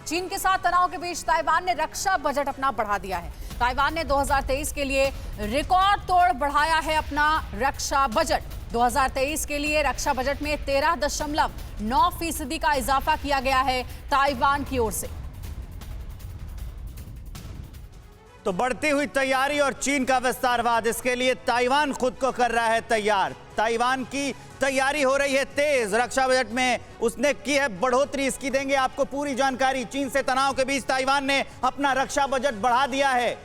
चीन के साथ तनाव के बीच ताइवान ने रक्षा बजट अपना बढ़ा दिया है। ताइवान ने 2023 के लिए रिकॉर्ड तोड़ बढ़ाया है अपना रक्षा बजट। 2023 के लिए रक्षा बजट में 13.9% का इजाफा किया गया है ताइवान की ओर से। तो बढ़ती हुई तैयारी और चीन का विस्तारवाद, इसके लिए ताइवान खुद को कर रहा है तैयार। ताइवान की तैयारी हो रही है तेज। रक्षा बजट में उसने की है बढ़ोतरी, इसकी देंगे आपको पूरी जानकारी। चीन से तनाव के बीच ताइवान ने अपना रक्षा बजट बढ़ा दिया है।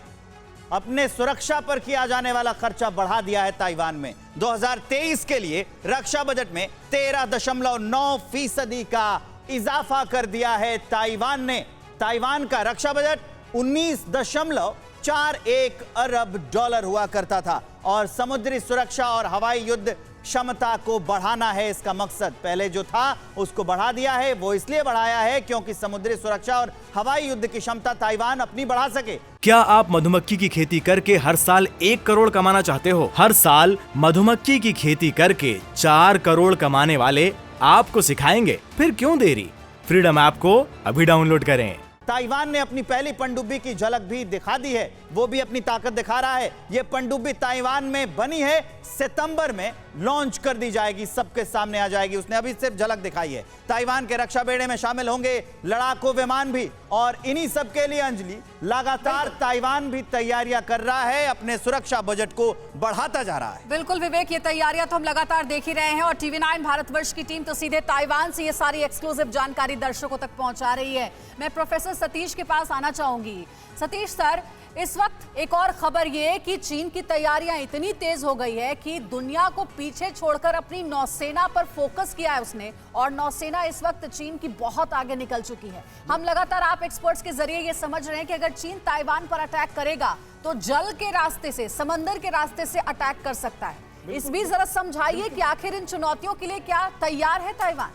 अपने सुरक्षा पर किया जाने वाला खर्चा बढ़ा दिया है ताइवान में। 2023 के लिए रक्षा बजट में 13.9% का इजाफा कर दिया है ताइवान ने। ताइवान का रक्षा बजट 19.41 अरब डॉलर हुआ करता था और समुद्री सुरक्षा और हवाई युद्ध क्षमता को बढ़ाना है इसका मकसद। पहले जो था उसको बढ़ा दिया है। वो इसलिए बढ़ाया है क्योंकि समुद्री सुरक्षा और हवाई युद्ध की क्षमता ताइवान अपनी बढ़ा सके। क्या आप मधुमक्खी की खेती करके हर साल 1 करोड़ कमाना चाहते हो? हर साल मधुमक्खी की खेती करके 4 करोड़ कमाने वाले आपको सिखाएंगे। फिर क्यों देरी? फ्रीडम ऐप को अभी डाउनलोड करें। ताइवान ने अपनी पहली पनडुब्बी की झलक भी दिखा दी है। वो भी अपनी ताकत दिखा रहा है। यह पनडुब्बी ताइवान में बनी है, सितंबर में लॉन्च कर दी जाएगी, सबके सामने आ जाएगी। उसने अभी सिर्फ झलक दिखाई है। ताइवान के रक्षा बेड़े में शामिल होंगे लड़ाकू विमान भी। और इन्हीं सब के लिए अंजलि, लगातार ताइवान भी तैयारियां कर रहा है, अपने सुरक्षा बजट को बढ़ाता जा रहा है। बिल्कुल विवेक, ये तैयारियां तो हम लगातार देख ही रहे हैं और टीवी9 भारतवर्ष की टीम तो सीधे ताइवान से ये सारी एक्सक्लूसिव जानकारी दर्शकों तक पहुंचा रही है। मैं प्रोफेसर सतीश के पास आना चाहूंगी। सतीश सर, इस वक्त एक और खबर ये कि चीन की तैयारियां इतनी तेज हो गई है कि दुनिया को पीछे छोड़कर अपनी नौसेना पर फोकस किया है उसने, और नौसेना इस वक्त चीन की बहुत आगे निकल चुकी है। हम लगातार आप एक्सपर्ट्स के जरिए ये समझ रहे हैं कि अगर चीन ताइवान पर अटैक करेगा तो जल के रास्ते से, समंदर के रास्ते से अटैक कर सकता है। इस बीच जरा समझाइए कि आखिर इन चुनौतियों के लिए क्या तैयार है ताइवान?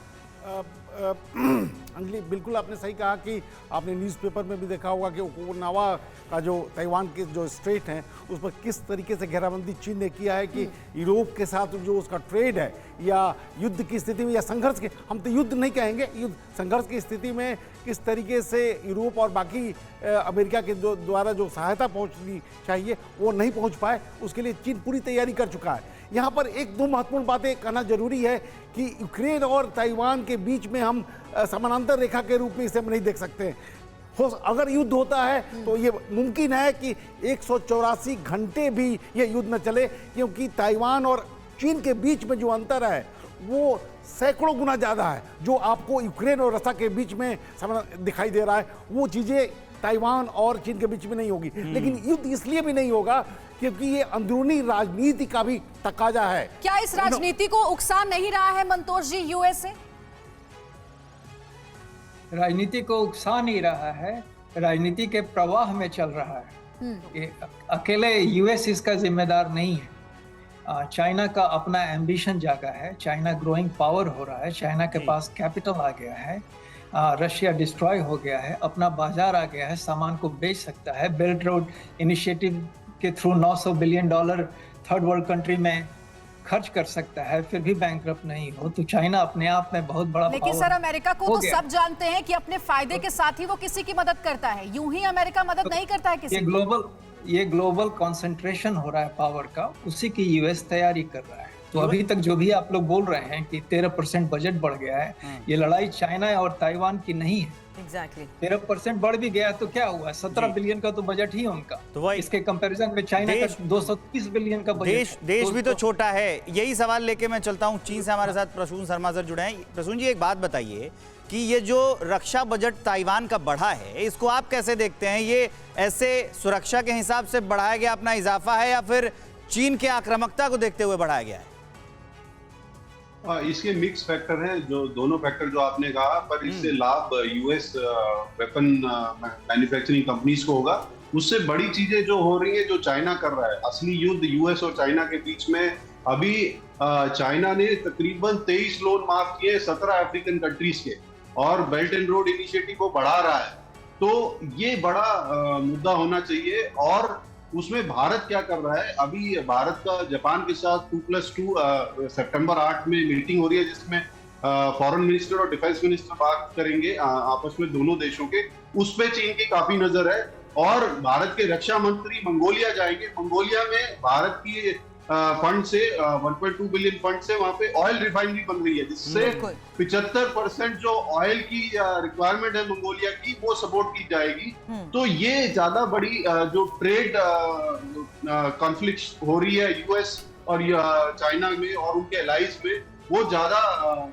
अंजलि, बिल्कुल आपने सही कहा कि आपने न्यूज़पेपर में भी देखा होगा कि ओकिनावा का जो ताइवान के जो स्ट्रेट हैं उस पर किस तरीके से घेराबंदी चीन ने किया है कि यूरोप के साथ जो उसका ट्रेड है या युद्ध की स्थिति में या संघर्ष के, हम तो युद्ध नहीं कहेंगे, युद्ध संघर्ष की स्थिति में किस तरीके से यूरोप और बाकी अमेरिका के द्वारा जो सहायता पहुंचनी चाहिए वो नहीं पहुंच पाए, उसके लिए चीन पूरी तैयारी कर चुका है। यहाँ पर एक दो महत्वपूर्ण बातें कहना जरूरी है कि यूक्रेन और ताइवान के बीच में हम समानांतर रेखा के रूप में इसे हम नहीं देख सकते। अगर युद्ध होता है तो ये मुमकिन है कि 184 घंटे भी ये युद्ध न चले, क्योंकि ताइवान और चीन के बीच में जो अंतर है वो सैकड़ों गुना ज़्यादा है। जो आपको यूक्रेन और रशिया के बीच में दिखाई दे रहा है वो चीज़ें ताइवान और चीन के बीच में नहीं होगी। लेकिन युद्ध इसलिए भी नहीं होगा क्योंकि ये अंदरूनी राजनीति का भी तकाजा है। क्या इस राजनीति को उकसा नहीं रहा है मंतोष जी यूएसए? राजनीति को उकसा नहीं रहा है, राजनीति के प्रवाह में चल रहा है। ये अकेले यूएस इसका जिम्मेदार नहीं है। चाइना का अपना एम्बिशन जागा है, चाइना ग्रोइंग पावर हो रहा है, चाइना के पास कैपिटल आ गया है, रशिया डिस्ट्रॉय हो गया है, अपना बाजार आ गया है, सामान को बेच सकता है। बेल्ट रोड इनिशिएटिव के through $900 billion third world country में खर्च कर सकता है, फिर भी बैंकरप्ट नहीं हो। तो चाइना अपने आप में बहुत बड़ा, लेकिन सर अमेरिका को तो सब जानते हैं कि अपने फायदे के साथ ही वो किसी की मदद करता है। यूं ही अमेरिका मदद नहीं करता है किसी की। ये ग्लोबल कंसंट्रेशन हो रहा है पावर का, उसी की यूएस तैयारी कर रहा है। तो अभी तक जो भी आप लोग बोल रहे हैं कि 13% बजट बढ़ गया है, ये लड़ाई चाइना और ताइवान की नहीं है। एग्जैक्टली 13% बढ़ भी गया तो क्या हुआ? 17 बिलियन का तो बजट ही उनका। तो इसके कंपैरिजन में चाइना का 230 बिलियन का बजट। देश भी तो छोटा है। यही सवाल लेके मैं चलता हूँ चीन से। हमारे साथ प्रसून शर्मा सर जुड़े हैं। प्रसून जी, एक बात बताइए कि ये जो रक्षा बजट ताइवान का बढ़ा है, इसको आप कैसे देखते हैं? ये ऐसे सुरक्षा के हिसाब से बढ़ाया गया अपना इजाफा है या फिर चीन के आक्रामकता को देखते हुए बढ़ाया गया है? इसके मिक्स फैक्टर हैं, जो दोनों फैक्टर जो आपने कहा, पर इससे लाभ यूएस वेपन मैन्युफैक्चरिंग कंपनीज को होगा। उससे बड़ी चीजें जो हो रही है, जो चाइना कर रहा है, असली युद्ध यूएस और चाइना के बीच में। अभी चाइना ने तकरीबन 23 लोन माफ किए 17 अफ्रीकन कंट्रीज के, और बेल्ट एंड रोड इनिशिएटिव को बढ़ा रहा है। तो ये बड़ा मुद्दा होना चाहिए। और उसमें भारत क्या कर रहा है? अभी भारत का जापान के साथ 2+2 सितंबर 8 में मीटिंग हो रही है, जिसमें फॉरेन मिनिस्टर और डिफेंस मिनिस्टर बात करेंगे आपस में दोनों देशों के, उस पे चीन की काफी नजर है। और भारत के रक्षा मंत्री मंगोलिया जाएंगे। मंगोलिया में भारत की फंड से 1.2 बिलियन फंड से वहां पे ऑयल रिफाइनरी बन रही है, जिससे 75% जो ऑयल की रिक्वायरमेंट है मंगोलिया की, वो सपोर्ट की जाएगी। तो ये ज्यादा बड़ी जो ट्रेड कॉन्फ्लिक्ट हो रही है यूएस और चाइना में और उनके एलाइज में, वो ज्यादा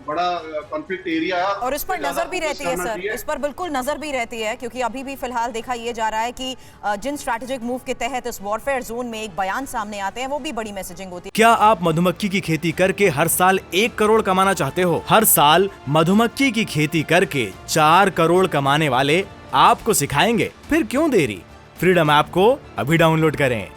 बड़ा कॉन्फ्लिक्ट एरिया है। और इस पर नजर भी रहती है सर, इस पर बिल्कुल नजर भी रहती है, क्योंकि अभी भी फिलहाल देखा ये जा रहा है कि जिन स्ट्रैटेजिक मूव के तहत इस वॉरफेयर जोन में एक बयान सामने आते हैं, वो भी बड़ी मैसेजिंग होती है। क्या आप मधुमक्खी की खेती करके हर साल 1 करोड़ कमाना चाहते हो? हर साल मधुमक्खी की खेती करके 4 करोड़ कमाने वाले आपको सिखाएंगे, फिर क्यों देरी? फ्रीडम ऐप को अभी डाउनलोड करें।